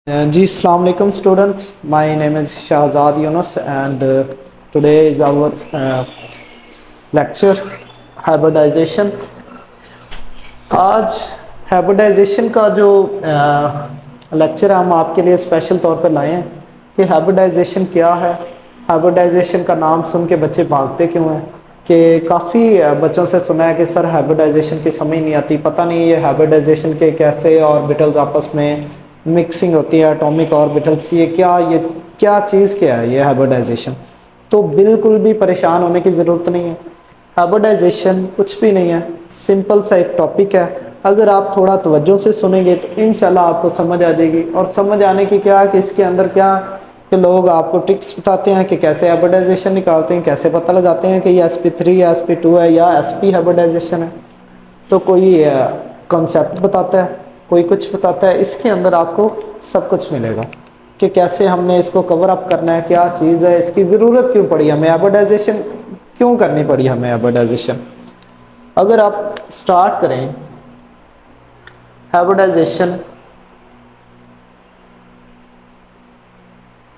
जी अस्सलाम वालेकुम students, my name is Shahzad Yunus and today is our lecture hybridization. आज hybridization का जो लेक्चर है हम आपके लिए स्पेशल तौर पर लाए हैं कि हाइब्रिडाइजेशन क्या है। हाइब्रिडाइजेशन का नाम सुन के बच्चे भागते क्यों हैं कि काफ़ी बच्चों से सुना है कि सर हाइब्रिडाइजेशन की समझ नहीं आती, पता नहीं ये हाइब्रिडाइजेशन के कैसे ऑर्बिटल्स आपस में मिक्सिंग होती है, एटॉमिक ऑर्बिटल्स, ये क्या चीज़ क्या है ये हाइब्रिडाइजेशन। तो बिल्कुल भी परेशान होने की ज़रूरत नहीं है। हाइब्रिडाइजेशन कुछ भी नहीं है, सिंपल सा एक टॉपिक है। अगर आप थोड़ा तवज्जो से सुनेंगे तो इंशाल्लाह आपको समझ आ जाएगी। और समझ आने की क्या कि इसके अंदर क्या कि लोग आपको ट्रिक्स बताते हैं कि कैसे हाइब्रिडाइजेशन निकालते हैं, कैसे पता लगाते हैं कि ये sp3 या sp2 है या sp हाइब्रिडाइजेशन है। तो कोई कॉन्सेप्ट बताता है, कोई कुछ बताता है, इसके अंदर आपको सब कुछ मिलेगा कि कैसे हमने इसको कवर अप करना है, क्या चीज़ है, इसकी ज़रूरत क्यों पड़ी हमें, हाइब्रिडाइजेशन क्यों करनी पड़ी हमें हाइब्रिडाइजेशन। अगर आप स्टार्ट करें हाइब्रिडाइजेशन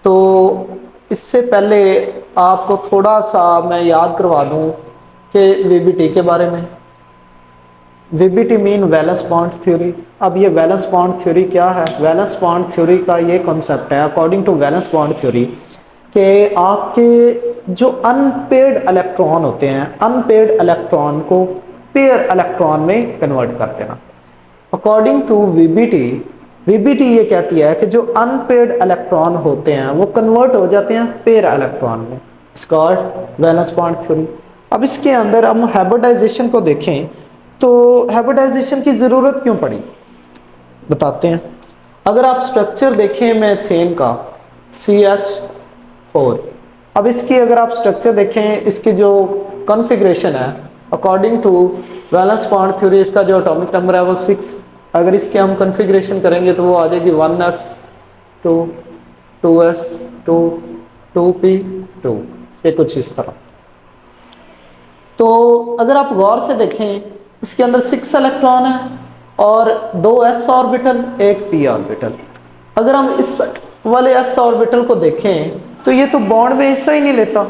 तो इससे पहले आपको थोड़ा सा मैं याद करवा दूं कि वीबीटी के बारे में। VBT mean valence bond theory. अब ये वैलेंस बॉन्ड थ्योरी क्या है? वैलेंस बॉन्ड थ्योरी का ये कॉन्सेप्ट है according to valence bond theory कि आपके जो अनपेयर्ड इलेक्ट्रॉन होते हैं, अनपेयर्ड इलेक्ट्रॉन को पेयर इलेक्ट्रॉन में कन्वर्ट कर देना। अकॉर्डिंग टू वीबीटी, वीबीटी ये कहती है कि जो अनपेयर्ड इलेक्ट्रॉन होते हैं वो कन्वर्ट हो जाते हैं पेयर इलेक्ट्रॉन में। It's called valence bond theory. अब इसके अंदर हम हाइब्रिडाइजेशन को देखें तो हाइब्रिडाइजेशन की ज़रूरत क्यों पड़ी बताते हैं। अगर आप स्ट्रक्चर देखें मेथेन का CH4, अब इसकी अगर आप स्ट्रक्चर देखें, इसकी जो कॉन्फ़िगरेशन है according to valence bond theory, इसका जो एटॉमिक नंबर है वो 6। अगर इसके हम कॉन्फ़िगरेशन करेंगे तो वो आ जाएगी 1s2 2s2 2p2, ये कुछ इस तरह। तो अगर आप गौर से देखें इसके अंदर 6 इलेक्ट्रॉन है और 2s ऑर्बिटल, एक p ऑर्बिटल। अगर हम इस वाले s ऑर्बिटल को देखें तो ये तो बॉन्ड में हिस्सा ही नहीं लेता।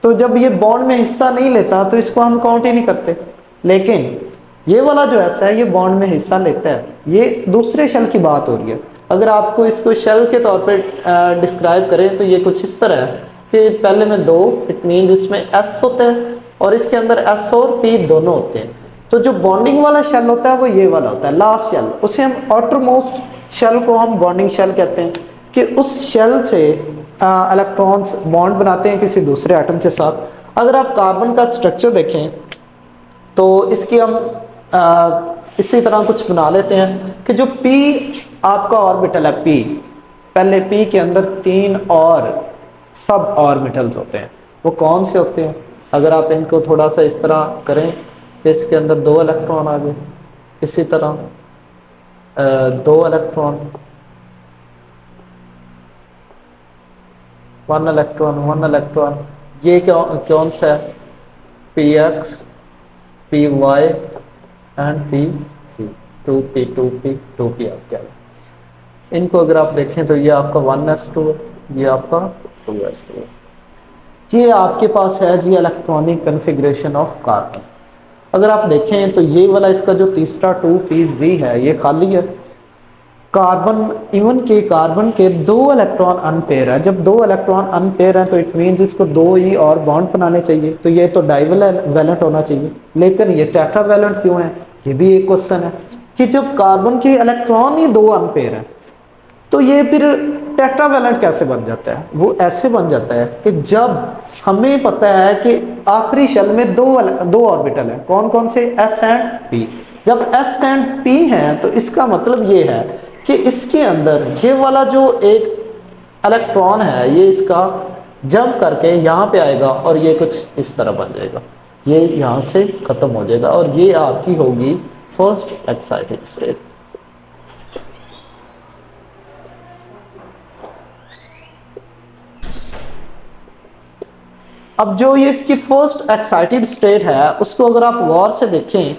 तो जब ये बॉन्ड में हिस्सा नहीं लेता तो इसको हम काउंट ही नहीं करते। लेकिन ये वाला जो s है ये बॉन्ड में हिस्सा लेता है। ये दूसरे शेल की बात हो रही है। अगर आपको इसको शेल के तौर पे डिस्क्राइब करें तो ये कुछ इस तरह है कि पहले में 2, इट मीन इसमें s होता है और इसके अंदर s और p दोनों होते हैं। तो जो बॉन्डिंग वाला शेल होता है वो ये वाला होता है, लास्ट शेल, उसे हम आउटर मोस्ट शेल को हम बॉन्डिंग शेल कहते हैं कि उस शेल से इलेक्ट्रॉन्स बॉन्ड बनाते हैं किसी दूसरे एटम के साथ। अगर आप कार्बन का स्ट्रक्चर देखें तो इसकी हम इसी तरह कुछ बना लेते हैं कि जो p आपका ऑर्बिटल है, p, पहले p के अंदर 3 और सब ऑर्बिटल्स होते हैं। वो कौन से होते हैं? अगर आप इनको थोड़ा सा इस तरह करें कि इसके अंदर 2 इलेक्ट्रॉन आ गए, इसी तरह 2 इलेक्ट्रॉन, 1 इलेक्ट्रॉन 1 इलेक्ट्रॉन, ये कौन सा है? px py and pc, 2p 2p 2p आप क्या, इनको अगर आप देखें तो ये आपका 1s2, ये आपका 2s2। ये आपके पास है जी इलेक्ट्रॉनिक कन्फिग्रेशन ऑफ कार्बन। अगर आप देखें तो ये वाला इसका जो तीसरा 2pz है ये खाली है। कार्बन, इवन के कार्बन के 2 इलेक्ट्रॉन अनपेयर है। जब 2 इलेक्ट्रॉन अनपेयर हैं तो इट मीन्स इसको 2 ही और बॉन्ड बनाने चाहिए, तो ये तो डाइवैलेंट होना चाहिए। लेकिन ये टेट्रावैलेंट क्यों है? ये भी एक क्वेश्चन है कि जब कार्बन के इलेक्ट्रॉन ही 2 अनपेयर हैं तो ये फिर टेट्रावैलेंट कैसे बन जाता है? वो ऐसे बन जाता है कि जब हमें पता है कि आखिरी शेल में दो ऑर्बिटल है, कौन कौन से? s and p। जब s एंड p हैं तो इसका मतलब ये है कि इसके अंदर ये वाला जो एक इलेक्ट्रॉन है ये इसका जंप करके यहाँ पे आएगा और ये कुछ इस तरह बन जाएगा, ये यहाँ से खत्म हो जाएगा और ये आपकी होगी फर्स्ट एक्साइटेड स्टेट। अब जो ये इसकी फर्स्ट एक्साइटेड स्टेट है उसको अगर आप गौर से देखें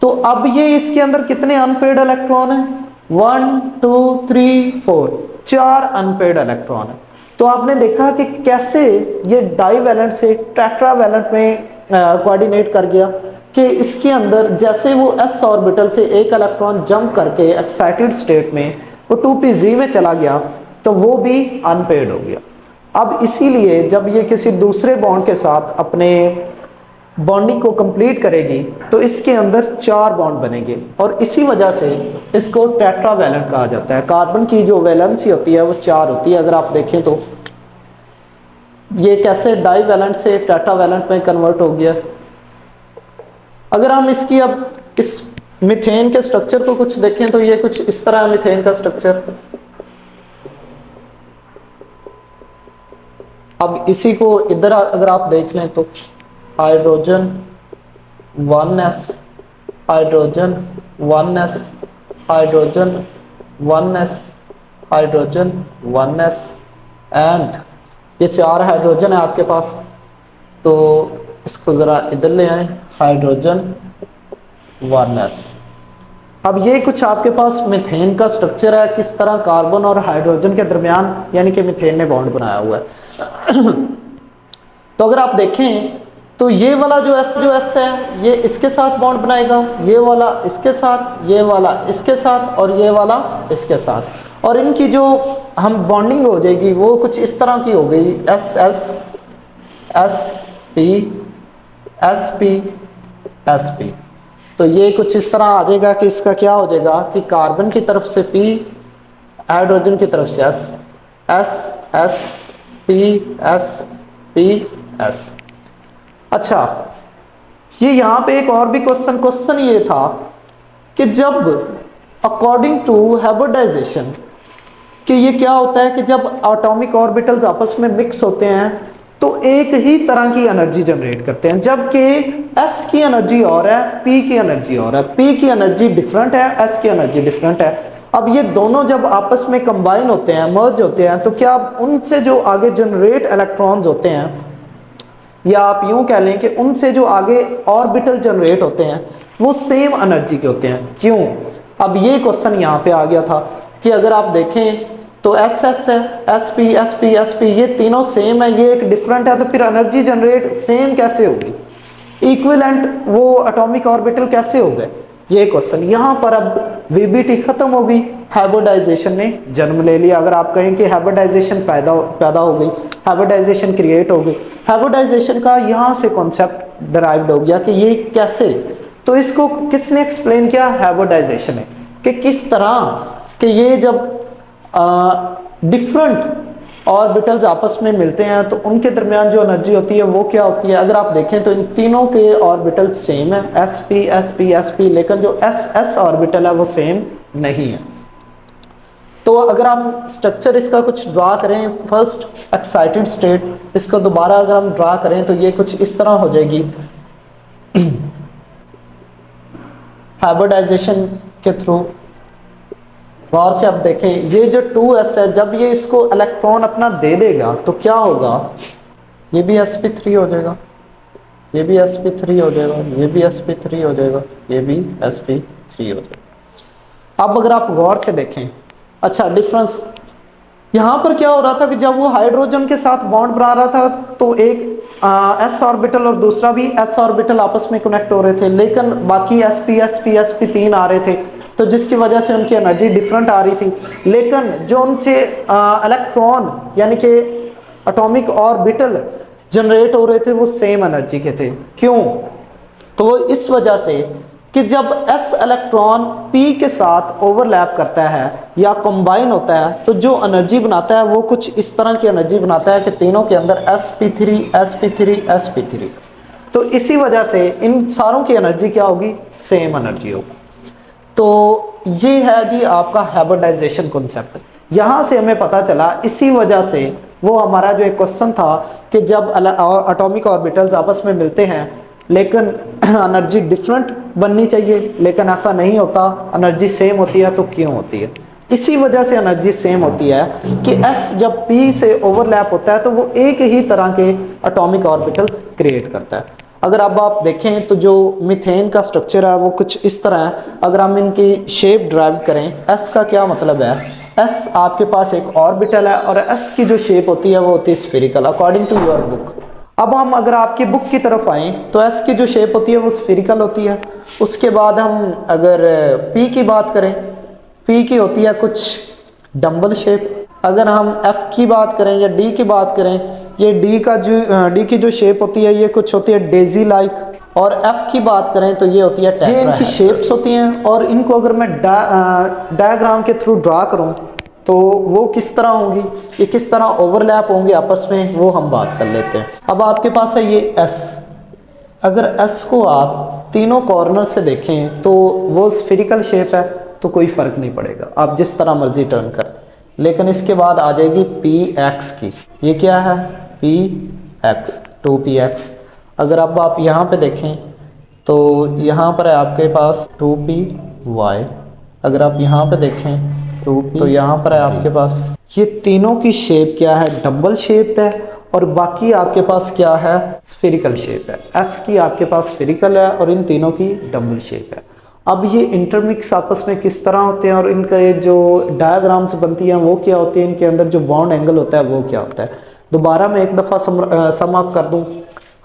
तो अब ये इसके अंदर कितने अनपेयर्ड इलेक्ट्रॉन हैं? 1 2 3 4 4 अनपेड इलेक्ट्रॉन है। तो आपने देखा कि कैसे ये डाईवैलेंट से टेट्रावैलेंट में कोऑर्डिनेट कर गया कि इसके अंदर जैसे वो s ऑर्बिटल से एक इलेक्ट्रॉन जंप करके एक्साइटेड स्टेट में वो 2p में चला गया तो वो भी अनपेड हो गया। अब इसीलिए जब ये किसी दूसरे बॉन्ड के साथ अपने बॉन्डिंग को कंप्लीट करेगी तो इसके अंदर 4 बॉन्ड बनेंगे और इसी वजह से इसको टेट्रावैलेंट कहा जाता है। कार्बन की जो वैलेंसी होती है वो 4 होती है। अगर आप देखें तो ये कैसे डाईवैलेंट से टेट्रावैलेंट में कन्वर्ट हो गया। अगर हम इसकी अब इस मीथेन के स्ट्रक्चर को कुछ देखें तो ये कुछ इस तरह है मीथेन का स्ट्रक्चर। अब इसी को इधर अगर आप देख लें तो hydrogen 1s, hydrogen 1s, hydrogen 1s, hydrogen 1s and ये 4 हाइड्रोजन है आपके पास। तो इसको ज़रा इधर ले आए, हाइड्रोजन 1s। अब ये कुछ आपके पास मीथेन का स्ट्रक्चर है, किस तरह कार्बन और हाइड्रोजन के दरमियान यानी कि मीथेन ने बॉन्ड बनाया हुआ है। तो अगर आप देखें तो ये वाला जो S है ये इसके साथ बॉन्ड बनाएगा, ये वाला इसके साथ, ये वाला इसके साथ और ये वाला इसके साथ, और इनकी जो हम बॉन्डिंग हो जाएगी वो कुछ इस तरह की हो गई S S S P S P S P। तो ये कुछ इस तरह आ जाएगा कि इसका क्या हो जाएगा कि कार्बन की तरफ से P, हाइड्रोजन की तरफ से S, S S P S P S। अच्छा, ये यहाँ पे एक और भी क्वेश्चन ये था कि जब अकॉर्डिंग टू हाइब्रिडाइजेशन कि ये क्या होता है कि जब एटॉमिक ऑर्बिटल्स आपस में मिक्स होते हैं तो एक ही तरह की एनर्जी जनरेट करते हैं, जबकि S की एनर्जी और है, P की एनर्जी और है। P की एनर्जी डिफरेंट है, S की एनर्जी डिफरेंट है। अब ये दोनों जब आपस में कंबाइन होते हैं, मर्ज होते हैं, तो क्या उनसे जो आगे जनरेट इलेक्ट्रॉन्स होते हैं, या आप यूं कह लें कि उनसे जो आगे ऑर्बिटल जनरेट होते हैं वो सेम एनर्जी के होते हैं। क्यों? अब ये क्वेश्चन यहाँ पे आ गया था कि अगर आप देखें तो S S है, S P S P S P ये तीनों सेम है, ये एक डिफरेंट है, तो फिर एनर्जी जनरेट सेम कैसे होगी, इक्विवेलेंट वो एटॉमिक ऑर्बिटल कैसे हो गए, ये क्वेश्चन। यहाँ पर अब VBT खत्म हो गई, हाइब्रिडाइजेशन ने जन्म ले लिया। अगर आप कहें कि हाइब्रिडाइजेशन पैदा हो गई, हाइब्रिडाइजेशन क्रिएट हो गई, हाइब्रिडाइजेशन का यहाँ से कॉन्सेप्ट डिराइव्ड हो गया कि ये कैसे। तो इसको किसने एक्सप्लेन किया? हाइब्रिडाइजेशन है, कि किस तरह कि ये जब डिफरेंट ऑर्बिटल्स आपस में मिलते हैं तो उनके दरमियान जो एनर्जी होती है वो क्या होती है। अगर आप देखें तो इन तीनों के ऑर्बिटल सेम है, SP SP SP, लेकिन जो SS ऑर्बिटल है वो सेम नहीं है। तो अगर हम स्ट्रक्चर इसका कुछ ड्रा करें, फर्स्ट एक्साइटेड स्टेट, इसको दोबारा अगर हम ड्रा करें तो ये कुछ इस तरह हो जाएगी। हाइब्रिडाइजेशन के थ्रू गौर से आप देखें, ये जो 2s है जब ये इसको इलेक्ट्रॉन अपना दे देगा तो क्या होगा, ये भी sp3 हो जाएगा, ये भी sp3 हो जाएगा, ये भी sp3 हो जाएगा, ये भी sp3 हो जाएगा। अब अगर आप गौर से देखें, अच्छा डिफरेंस यहाँ पर क्या हो रहा था कि जब वो हाइड्रोजन के साथ बॉन्ड बना रहा था तो एक s ऑर्बिटल और दूसरा भी s ऑर्बिटल आपस में कनेक्ट हो रहे थे, लेकिन बाकी sp sp sp3 आ रहे थे, तो जिसकी वजह से उनकी एनर्जी डिफरेंट आ रही थी। लेकिन जो उनसे इलेक्ट्रॉन यानी कि एटॉमिक ऑर्बिटल जनरेट हो रहे थे वो सेम एनर्जी के थे। क्यों? तो वो इस वजह से कि जब s इलेक्ट्रॉन p के साथ ओवरलैप करता है या कंबाइन होता है तो जो एनर्जी बनाता है वो कुछ इस तरह की एनर्जी बनाता है कि तीनों के अंदर sp3 sp3 sp3। तो इसी वजह से इन सारों की एनर्जी क्या होगी? सेम एनर्जी होगी। तो ये है जी आपका हाइब्रिडाइजेशन कॉन्सेप्ट। यहाँ से हमें पता चला, इसी वजह से वो हमारा जो एक क्वेश्चन था कि जब एटॉमिक ऑर्बिटल्स आपस में मिलते हैं लेकिन एनर्जी डिफरेंट बननी चाहिए, लेकिन ऐसा नहीं होता, एनर्जी सेम होती है, तो क्यों होती है? इसी वजह से एनर्जी सेम होती है कि S जब P से ओवरलैप होता है तो वो एक ही तरह के एटॉमिक ऑर्बिटल्स क्रिएट करता है। अगर अब आप देखें तो जो मीथेन का स्ट्रक्चर है वो कुछ इस तरह है। अगर हम इनकी शेप ड्राइव करें, एस का क्या मतलब है, एस आपके पास एक ऑर्बिटल है और एस की जो शेप होती है वो होती है spherical according to your book. अब हम अगर आपकी बुक की तरफ आएँ तो एस की जो शेप होती है वो स्फेरिकल होती है। उसके बाद हम अगर पी की बात करें, पी की होती है कुछ डम्बल शेप। अगर हम एफ की बात करें या डी की बात करें, ये डी की जो शेप होती है ये कुछ होती है डेजी लाइक। और एफ की बात करें तो ये होती है टेट्रा। ये इनकी शेप्स होती हैं और इनको अगर मैं डायग्राम के थ्रू ड्रा करूं तो वो किस तरह होंगी, ये किस तरह ओवरलैप होंगे आपस में, वो हम बात कर लेते हैं। अब आपके पास है ये एस। अगर एस को आप तीनों कॉर्नर से देखें तो वो स्फेरिकल शेप है, तो कोई फ़र्क नहीं पड़ेगा, आप जिस तरह मर्जी टर्न करें। लेकिन इसके बाद आ जाएगी पी एक्स की। ये क्या है, पी एक्स, 2px। अगर अब आप यहाँ पे देखें तो यहाँ पर है आपके पास 2py। अगर आप यहाँ पे देखें 2p, तो यहाँ पर है आपके पास, ये तीनों की शेप क्या है, डबल शेप है। और बाकी आपके पास क्या है, स्फेरिकल शेप है। एस की आपके पास स्फेरिकल है और इन तीनों की डबल शेप है। अब ये इंटरमिक्स आपस में किस तरह होते हैं और इनका ये जो डायग्राम्स बनती हैं वो क्या होती है, इनके अंदर जो बॉन्ड एंगल होता है वो क्या होता है। दोबारा मैं एक दफ़ा सम अप कर दूं।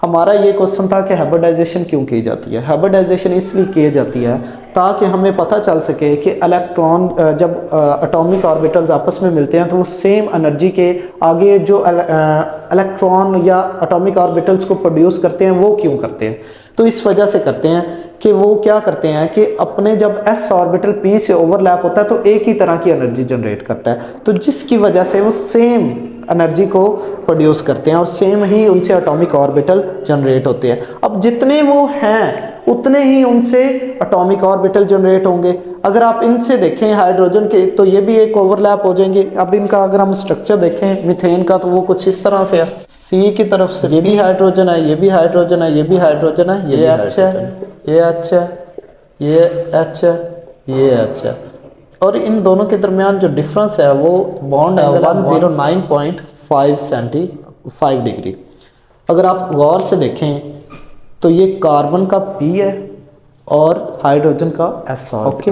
हमारा ये क्वेश्चन था कि हाइब्रिडाइजेशन क्यों की जाती है। हाइब्रिडाइजेशन इसलिए की जाती है ताकि हमें पता चल सके कि इलेक्ट्रॉन जब एटॉमिक ऑर्बिटल्स आपस में मिलते हैं तो वो सेम एनर्जी के आगे जो इलेक्ट्रॉन या एटॉमिक ऑर्बिटल्स को प्रोड्यूस करते हैं वो क्यों करते हैं। तो इस वजह से करते हैं कि वो क्या करते हैं कि अपने जब एस ऑर्बिटल पी से ओवरलैप होता है तो एक ही तरह की एनर्जी जनरेट करता है, तो जिसकी वजह से वो सेम एनर्जी को प्रोड्यूस करते हैं और सेम ही उनसे एटॉमिक ऑर्बिटल जनरेट होते हैं। अब जितने वो हैं उतने ही उनसे एटॉमिक ऑर्बिटल जनरेट होंगे। अगर आप इनसे देखें हाइड्रोजन के तो ये भी एक ओवरलैप हो जाएंगे। अब इनका अगर हम स्ट्रक्चर देखें मीथेन का तो वो कुछ इस तरह से है, सी की तरफ से ये भी हाइड्रोजन है, ये भी हाइड्रोजन है, ये भी हाइड्रोजन है, ये एच है, ये एच है, ये एच है, ये एच है। और इन दोनों के दरमियान जो डिफरेंस है वो बॉन्ड एंगल 109.5 डिग्री। अगर आप गौर से देखें तो ये कार्बन का P है और हाइड्रोजन का S। ओके,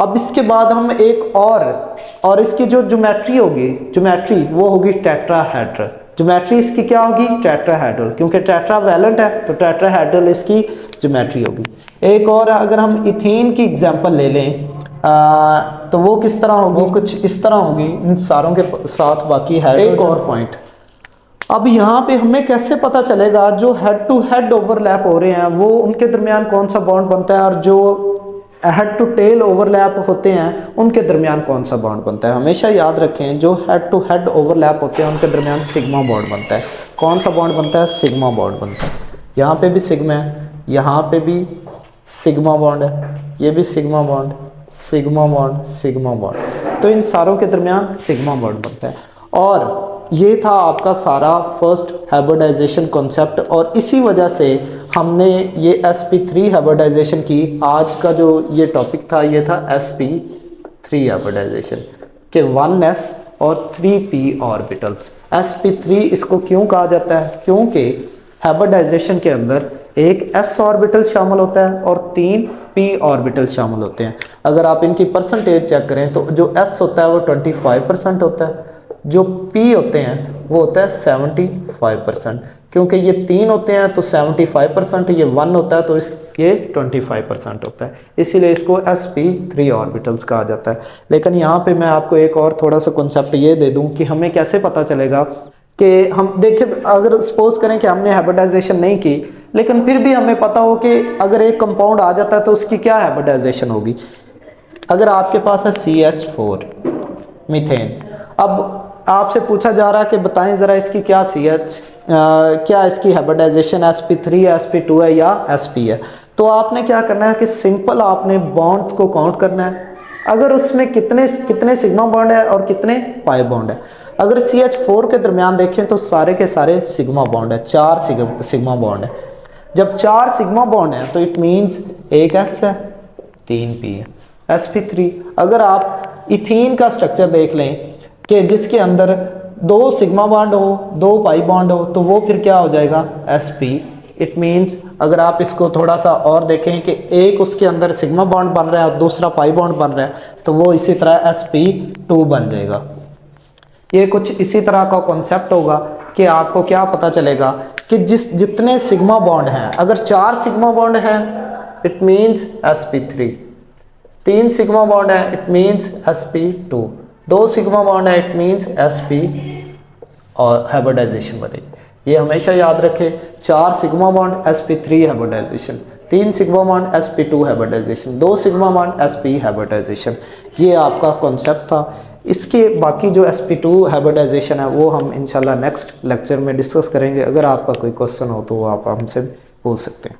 अब इसके बाद हम एक और इसकी जो ज्योमेट्री होगी, ज्योमेट्री वो होगी टेट्राहेड्रल। ज्योमेट्री इसकी क्या होगी, टेट्राहेड्रल, क्योंकि टेट्रावैलेंट है तो टेट्राहेड्रल इसकी ज्योमेट्री होगी। एक और अगर हम इथेन की एग्जांपल ले लें तो वो किस तरह होगी, कुछ इस तरह होगी, इन सारों के साथ बाकी है। एक और पॉइंट, अब यहाँ पे हमें कैसे पता चलेगा जो हेड टू हेड ओवरलैप हो रहे हैं वो उनके दरमियान कौन सा बॉन्ड बनता है और जो हेड टू टेल ओवरलैप होते हैं उनके दरमियान कौन सा बॉन्ड बनता है। हमेशा याद रखें जो हेड टू हेड ओवरलैप होते हैं उनके दरमियान सिग्मा बॉन्ड बनता है। कौन सा बॉन्ड बनता है, सिग्मा बॉन्ड बनता है। यहाँ पे भी सिग्मा है, यहाँ पे भी सिग्मा बॉन्ड है, ये भी sigma bond, sigma bond, sigma bond, तो इन सारों के दरमियान सिग्मा बॉन्ड बनता है। और ये था आपका सारा फर्स्ट हाइब्रिडाइजेशन कॉन्सेप्ट और इसी वजह से हमने ये sp3 हाइब्रिडाइजेशन की। आज का जो ये टॉपिक था ये था sp3 हाइब्रिडाइजेशन के 1s और 3p ऑर्बिटल्स। sp3 इसको क्यों कहा जाता है, क्योंकि हाइब्रिडाइजेशन के अंदर एक s ऑर्बिटल शामिल होता है और 3 p ऑर्बिटल शामिल होते हैं। अगर आप इनकी परसेंटेज चेक करें तो जो s होता है वो 25% होता है, जो P होते हैं वो होता है 75%। क्योंकि ये 3 होते हैं तो 75%, ये 1 होता है तो ये 25% होता है, इसीलिए इसको sp3 ऑर्बिटल्स कहा जाता है। लेकिन यहाँ पे मैं आपको एक और थोड़ा सा कॉन्सेप्ट ये दे दूँ कि हमें कैसे पता चलेगा कि हम देखें, अगर सपोज करें कि हमने हाइब्रिडाइजेशन नहीं की लेकिन फिर भी हमें पता हो कि अगर एक कंपाउंड आ जाता है तो उसकी क्या हाइब्रिडाइजेशन होगी। अगर आपके पास है CH4 मीथेन, अब आपसे पूछा जा रहा है कि बताएं ज़रा इसकी क्या क्या इसकी हाइब्रिडाइजेशन sp3 है, sp2 है या sp है। तो आपने क्या करना है कि सिंपल आपने बॉन्ड को काउंट करना है। अगर उसमें कितने सिग्मा बॉन्ड है और कितने पाई बॉन्ड है। अगर CH4 के दरमियान देखें तो सारे के सारे सिग्मा बॉन्ड है, 4 सिग्मा बॉन्ड है। जब 4 सिग्मा बॉन्ड है तो इट मीन्स एक S है, 3 P है। sp3 अगर आप इथीन का स्ट्रक्चर देख लें कि जिसके अंदर 2 सिग्मा बॉन्ड हो, 2 पाई बॉन्ड हो, तो वो फिर क्या हो जाएगा, sp। इट मीन्स अगर आप इसको थोड़ा सा और देखें कि एक उसके अंदर सिग्मा बॉन्ड बन रहा है और दूसरा पाई बॉन्ड बन रहा है, तो वो इसी तरह sp2 बन जाएगा। ये कुछ इसी तरह का कॉन्सेप्ट होगा कि आपको क्या पता चलेगा कि जितने सिग्मा बॉन्ड हैं, अगर 4 सिग्मा बॉन्ड हैं it means sp3, 3 sigma bond है it means sp2, 2 sigma bond है इट मीन्स sp और हाइब्रिडाइजेशन बनेगी। ये हमेशा याद रखें, 4 sigma bond sp3 hybridization, 3 sigma bond sp2 hybridization, 2 sigma bond sp hybridization. ये आपका कॉन्सेप्ट था। इसके बाकी जो sp2 हाइब्रिडाइजेशन है वो हम इंशाल्लाह नेक्स्ट लेक्चर में डिस्कस करेंगे। अगर आपका कोई क्वेश्चन हो तो आप हमसे पूछ सकते हैं।